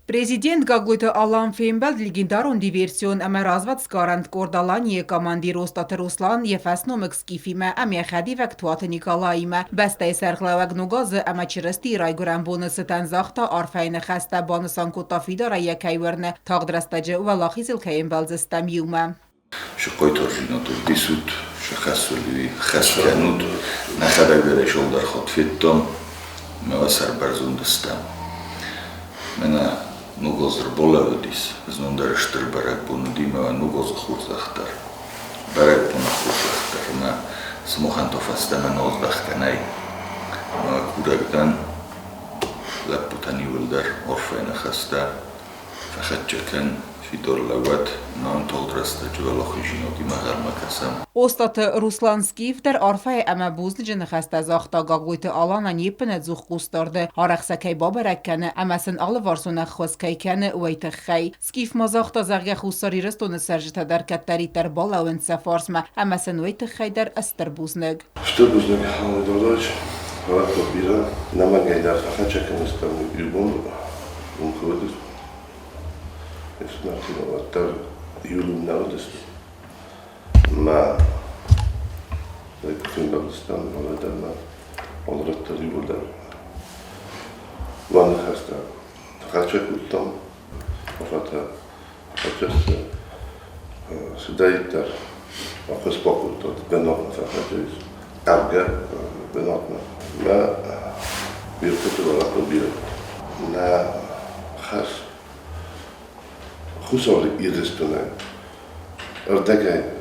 Президент какой-то Алан Феймбелд լիգինդարոն դիվերսիոն ամերազված կարանտ կորդալանի կամանդիր ոստատը Ռուսլան և ասնոմըք սկիֆիմը ամյախադիվակ թուատը Նիկոլայիմը բաստայ սարղլավակ նուգազը ամաչրստի ռայգուրան բոնысы տանզախտա արվայնը խաստա բանսան կոտաֆիդարա յակայվերնը թաղդրաստաջը ուվալախիզիլ կայմբալձը ստամիումը Շկոյտ օրժինոտը բիսուտ շխասուլի խասկանուտ նախադագդերը շոլդար խոտվիտտոն մավասար բարզունդստան Մենա Նուգոզր բոլավդիս, զնոնդար շտր բարակ բունդի մավա նուգոզը խուրձախտար, բարակ բունա խուրձախտար, նա սմոխանտով աստաման ոզբախկանայ, մավա կուրակդան, լապպուտանի վլդար օրվայնը խաստա, վախատջական Ֆիդոր լավատ, նան թոլդրաստա ջվալոխի ժինոտի մաղար մակասամ։ Ոստատը Ռուսլան Սկիվդեր արվայ ամաբուզլի ջնխաստա զախտա գագույթը ալանան եպնը ձուխ կուստարդը, արախսակայ բաբարակկանը, ամասն ալը վարսունախ խոսկայքանը ուայթը խայ։ Սկիվ մազախտա զաղյա խուսար իրստոնը սարժիթա դար կատտարի տար բալավեն սաֆարսմա, ամասն ուայթը խայդար աստր բուզնգ։ Что бузник Халидович, Ракто Бира, намагайдар фахачакан стамны юбон, унховодус. Если на юлум народности, ما يكون داغستان ولا دنا ولا تري ولا وانا خاستا خاطر كنتم وفاتا فاجس سدايتر وقص بقول بنات فاجس أرجع بناتنا ما بيركض ولا كبير لا خاص خصوصا يدستنا أردقي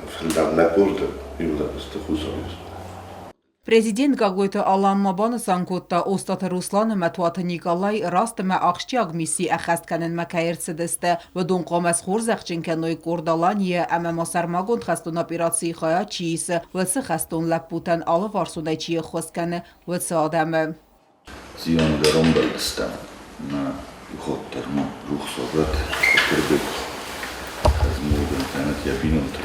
Президент какой-то Алан Мабана Санкотта Остата Руслана Матуата Николай Растама Ахштиаг миссии Ахастканен Макаерцедесте Вадун Қомас Хурзахченканой Кордалания Амамасар Магон Хастун операции Хая Чиис Васы Хастун Лаппутан Ала Варсунай Чия Хоскане Васы Адамы Зион Гарон Балдыстан на Ухоттерну Рухсовет Хотербек Хазмурген Танат Ябинунту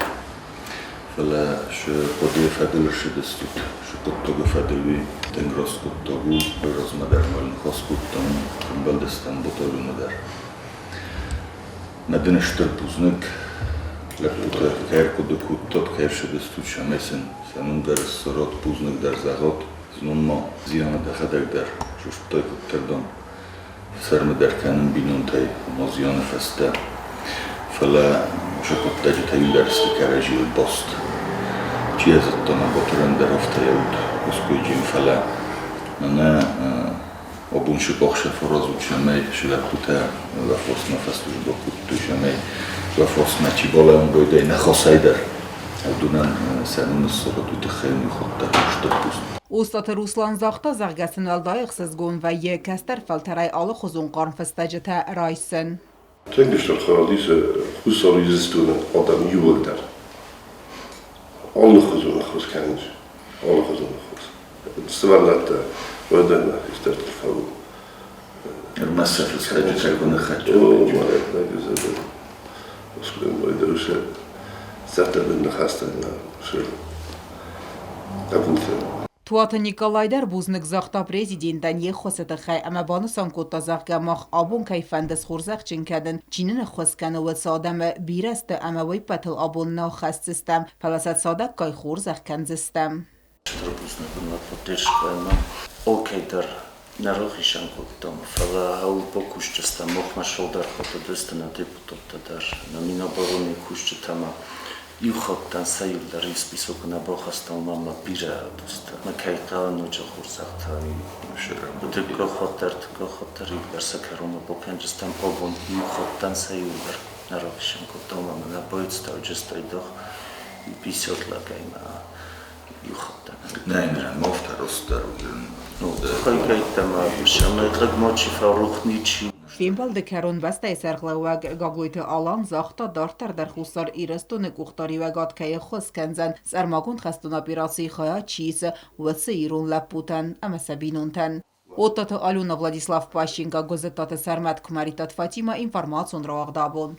فلا شو قدر فدل شدستود شو قطعه فدلی تنگراس قطعه براز مدر مالن خاص قطعه خنبالدستان بطل مدر مدنشتر بوزنک لپوته خیر کد قطعه خیر شدستود شمیسن سنون در سرات بوزنک در زغات زنون ما زیان دخدر در شوشتای قطعه سرم در کنن بینون تای ما زیان فسته فلا شو قطعه تایل در استکارجی الباست چی از تنها باتران در هفته یود اسکویجیم فلا نه آبونش باخش فرازو چمی شده کوته و فرس نفستوش با کوته چمی و فرس مچی بالا اون رویده نخواسته در دونن سنون الصورت تخیلی خود داشته بوست. Ոստատը Ռուսլան զախտա զաղգասնալ դայղսыз գոն վայ եկաստար ֆալտարայ ալը խոզուն qarn fıstacıta raysen. Tengişler xaradiyse xusarı yüzüstüne adam yuvulder. Alle gezongen goed kennis, alle gezongen goed. Terwijl dat worden is dat geval. المسافة الخارجية تكون خارجية. ما يجوز. مسلم ويدرس. ساعتها بالنخاستنا شو. قبلت. Թուատը Նիկոլայդար բուզնգ զախտա պրեզիդենտան եխոսը խայ ամաբանը սանկոտա զաղգամախ աբուն կայֆանդս խորզախ չնկադն չիննը խոսկանը վը սադամը բիրաստը ամավոյ պատլ աբուննա խաստստամ պալասատ սադակ կայ խորզախ կանձստամ Трапезная поддержка, окейдер нарохишан коттам, фала аул покушчаста мохма шолдар хотодеста на депутаттадар, на минобороны кушчатама Юхоттан сайулдар исписок на бохастан мама бира доста. Макайта ноча хурсахта буде гохоттар илгарсакарома бопенжстан обон юхоттан сайулдар нарохишан коттам на бойтста ujestайдох писотлакайма юхоттан. Наймран мофтаростар. Ну, хайкайтама шамайгад мочи фарухничи Ֆիմբալ դքերուն վաստայ սարղլավակ գագույթը ալան զախտա դարտար դար խուսար իրստոնը կուղտարի վագատ կայը խոսքանձան սարմագուն խաստունա պիրացի խայա չիսը վսը իրուն լապուտան ամասաբինունտան Օտտը Ալունա Վլադիսլավ Պաշինկա գոզետատը սարմատ կմարիտատ Ֆատիմա ինվարմացիոն ռաղդաբոն